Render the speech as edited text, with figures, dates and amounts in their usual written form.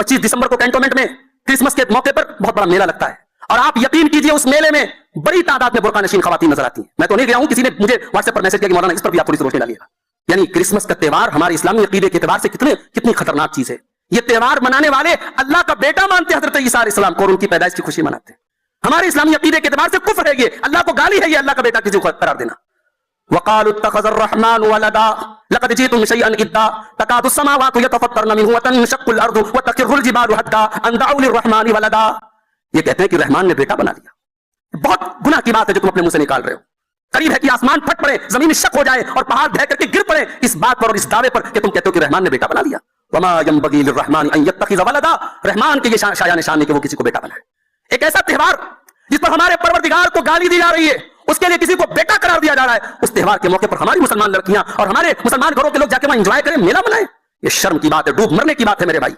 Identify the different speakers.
Speaker 1: 25 दिसंबर को कैंटोनमेंट में क्रिसमस के मौके पर बहुत बड़ा मेला लगता है और आप यकीन कीजिए उस मेले में बड़ी तादाद में बुर्का नशीन खवातीन नजर आती हैं। मैं तो नहीं गया हूं, किसी ने मुझे व्हाट्सएप पर मैसेज किया कि मौलाना इस पर भी आप थोड़ी सी रोशनी डालिएगा। यानी क्रिसमस का त्योहार हमारे इस्लामी अकीदे के एतबार से कितनी खतरनाक चीज है। ये त्योहार मनाने वाले अल्लाह का बेटा मानते हैं हजरत ईसा अलैहिस्सलाम को और उनकी पैदाइश की खुशी मनाते हैं। हमारे इस्लामी अकीदे के एतबार से कुफ्र है, ये अल्लाह को गाली है, ये अल्लाह का बेटा किसी को करार देना। वक़ालु इत्तख़ज़र रहमान वलदा लक़द जीतुम शयअन इद्दा तकादु समावातु यतफ़त्तरन मिन्हु व तनशक्कुल अर्दु व तख़िर्रुल जिबालु हत्ता अन दअू लिर्रहमानि वलदा। ये कहते हैं कि रहमान ने बेटा बना लिया। बहुत गुनाह की बात है जो तुम अपने मुंह से निकाल रहे हो। करीब है कि आसमान फट पड़े, जमीन शक हो जाए और पहाड़ ढह करके गिर पड़े इस बात पर और इस दावे पर कि तुम कहते हो कि रहमान ने बेटा बना लिया। वमा यंबगी लिर्रहमानि अन यत्तखिज़ वलदा, रहमान के ये शाया निशान है कि वो किसी को बेटा बनाए। एक ऐसा त्योहार जिस पर हमारे परवरदिगार को गाली दी जा रही है, उसके लिए किसी को बेटा करार दिया जा रहा है, उस त्योहार के मौके पर हमारी मुसलमान लड़कियां और हमारे मुसलमान घरों के लोग जाके वहां एंजॉय करें, मेला मनाएं। ये शर्म की बात है, डूब मरने की बात है मेरे भाई।